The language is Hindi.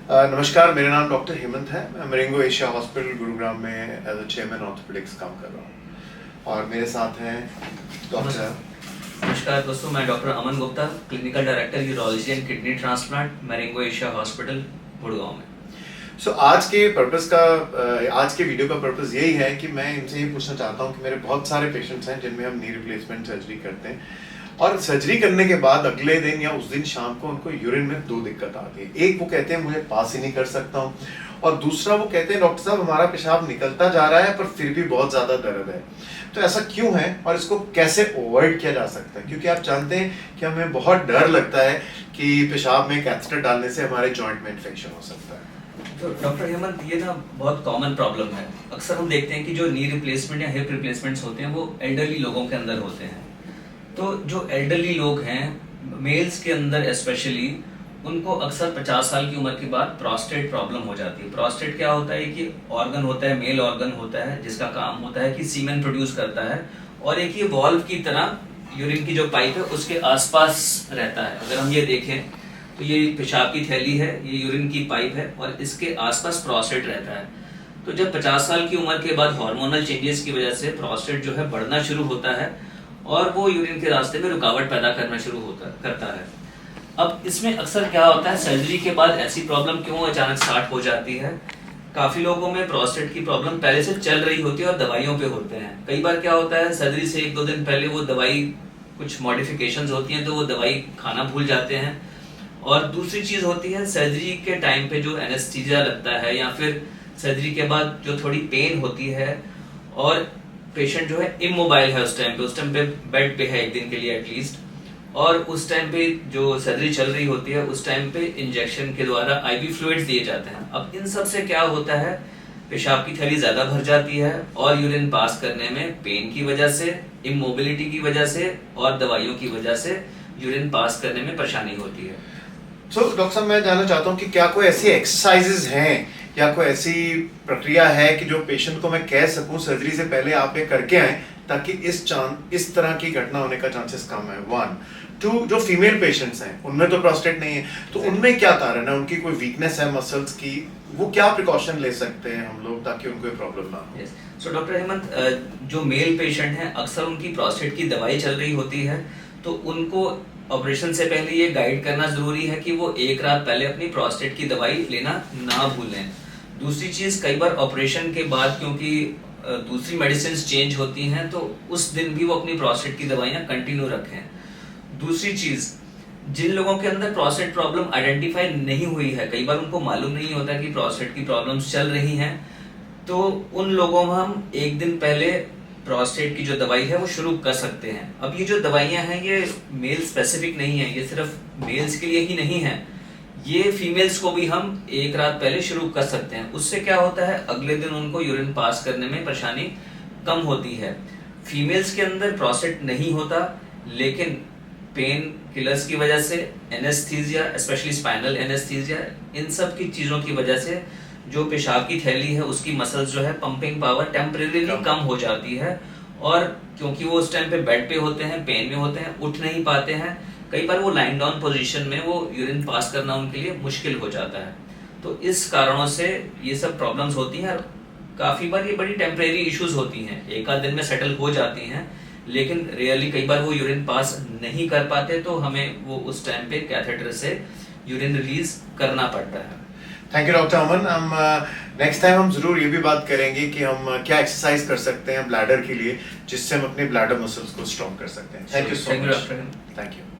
नमस्कार, मेरा नाम डॉक्टर हेमंत है। मैं मरेंगो एशिया हॉस्पिटल गुरुग्राम में एज अ चेयरमैन ऑर्थोपेडिक्स काम कर रहा हूँ और मेरे साथ हैं डॉक्टर। नमस्कार दोस्तों, मैं doctor Aman Gupta, clinical director urology and kidney transplant, Marengo Asia Hospital Gurgaon में। आज के वीडियो का पर्पस यही है कि मैं इनसे ये पूछना चाहता हूँ कि मेरे बहुत सारे पेशेंट्स हैं जिनमें हम नी रिप्लेसमेंट सर्जरी करते हैं और सर्जरी करने के बाद अगले दिन या उस दिन शाम को उनको यूरिन में दो दिक्कत आती है। एक, वो कहते हैं मुझे पास ही नहीं कर सकता हूँ, और दूसरा वो कहते हैं डॉक्टर साहब हमारा पेशाब निकलता जा रहा है पर फिर भी बहुत ज्यादा दर्द है। तो ऐसा क्यों है और इसको कैसे अवॉइड किया जा सकता है? क्योंकि आप जानते हैं कि हमें बहुत डर लगता है कि पेशाब में कैथेटर डालने से हमारे जॉइंट में इन्फेक्शन हो सकता है। तो डॉक्टर हेमंत, ये ना बहुत कॉमन प्रॉब्लम है। अक्सर हम देखते हैं कि जो नी रिप्लेसमेंट या हिप रिप्लेसमेंट्स होते हैं वो एल्डरली लोगों के अंदर होते हैं। तो जो एल्डरली लोग हैं, मेल्स के अंदर स्पेशली, उनको अक्सर 50 साल की उम्र के बाद प्रोस्टेट प्रॉब्लम हो जाती है। प्रोस्टेट क्या होता है कि ऑर्गन होता है, मेल ऑर्गन होता है, जिसका काम होता है कि सीमेन प्रोड्यूस करता है, और एक ये वॉल्व की तरह यूरिन की जो पाइप है उसके आसपास रहता है। अगर हम ये देखें तो ये पेशाब की थैली है, ये यूरिन की पाइप है और इसके आसपास प्रोस्टेट रहता है। तो जब 50 साल की उम्र के बाद हार्मोनल चेंजेस की वजह से प्रोस्टेट जो है बढ़ना शुरू होता है और वो यूरिन के रास्ते में रुकावट पैदा करना शुरू करता है। अब इसमें अक्सर क्या होता है, सर्जरी के बाद ऐसी प्रॉब्लम क्यों अचानक स्टार्ट हो जाती है? काफी लोगों में प्रोस्टेट की प्रॉब्लम पहले से चल रही होती है और दवाइयों पे होते हैं। कई बार क्या होता है, सर्जरी से 1-2 दिन पहले वो दवाई, कुछ मॉडिफिकेशंस होती हैं तो वो दवाई खाना भूल जाते हैं। और दूसरी चीज होती है, सर्जरी के टाइम पे जो एनेस्थीसिया लगता है या फिर सर्जरी के बाद जो थोड़ी पेन होती है और पेशेंट जो है इमोबाइल है उस टाइम पे बेड पे है 1 दिन के लिए एटलीस्ट, और उस टाइम पे जो सर्जरी चल रही होती है उस टाइम पे इंजेक्शन के द्वारा आईवी फ्लूइड्स दिए जाते हैं। अब इन सब से क्या होता है, पेशाब की थैली ज्यादा भर जाती है और यूरिन पास करने में पेन की वजह से, इमोबिलिटी की वजह से और दवाइयों की वजह से यूरिन पास करने में परेशानी होती है। डॉक्टर साहब, मैं जानना चाहता हूँ कि क्या कोई ऐसी एक्सरसाइजेज हैं या कोई ऐसी प्रक्रिया है कि जो पेशेंट को मैं कह सकूं सर्जरी से पहले आप ये करके आए ताकि इस तरह की घटना होने का चांसेस कम है? 1, 2, जो फीमेल पेशेंट्स हैं उनमें तो प्रोस्टेट नहीं है, तो उनमें क्या कारण है? उनकी कोई वीकनेस है मसल्स की, वो क्या प्रिकॉशन ले सकते हैं हम लोग ताकि उनको प्रॉब्लम ना हो? सो डॉक्टर हेमंत, जो मेल पेशेंट हैं अक्सर उनकी प्रोस्टेट की दवाई चल रही होती है, तो उनको ऑपरेशन से पहले ये गाइड करना जरूरी है कि वो 1 रात पहले अपनी प्रोस्टेट की दवाई लेना ना भूलें। दूसरी चीज, कई बार ऑपरेशन के बाद क्योंकि दूसरी मेडिसिन चेंज होती हैं तो उस दिन भी वो अपनी प्रोस्टेट की दवाइयां कंटिन्यू रखें। दूसरी चीज, जिन लोगों के अंदर प्रोस्टेट प्रॉब्लम आइडेंटिफाई नहीं हुई है, कई बार उनको मालूम नहीं होता कि प्रोस्टेट की प्रॉब्लम्स चल रही हैं, तो उन लोगों में हम 1 दिन पहले प्रोस्टेट की जो दवाई है वो शुरू कर सकते हैं। अब ये जो दवाइयां हैं ये मेल स्पेसिफिक नहीं है, ये सिर्फ मेल्स के लिए ही नहीं है, ये फीमेल्स को भी हम 1 रात पहले शुरू कर सकते हैं। उससे क्या होता है, अगले दिन उनको यूरिन पास करने में परेशानी कम होती है। फीमेल्स के अंदर प्रोस्टेट नहीं होता, लेकिन पेन किलर्स की वजह से, एनेस्थीसिया, स्पेशली स्पाइनल एनेस्थीसिया, इन सब की चीजों की वजह से जो पेशाब की थैली है उसकी मसल्स जो है पंपिंग पावर टेम्परेरीली कम हो जाती है, और क्योंकि वो उस टाइम पे बेड पे होते हैं, पेन में होते हैं, उठ नहीं पाते हैं, कई बार वो लाइन डाउन पोजीशन में वो यूरिन पास करना उनके लिए मुश्किल हो जाता है। तो इस कारणों से ये सब प्रॉब्लम्स होती हैं और काफी बार ये बड़ी टेम्परेरी इश्यूज होती हैं, 1 आध दिन में सेटल हो जाती हैं, लेकिन रियली कई बार वो यूरिन पास नहीं कर पाते तो हमें वो उस टाइम पे कैथेटर से यूरिन रिलीज करना पड़ता है। थैंक यू डॉक्टर अमन। हम नेक्स्ट टाइम हम जरूर ये भी बात करेंगे कि हम क्या एक्सरसाइज कर सकते हैं ब्लैडर के लिए जिससे हम अपने ब्लैडर मसल्स को स्ट्रॉन्ग कर सकते हैं। Thank you so much. Thank you. Thank you.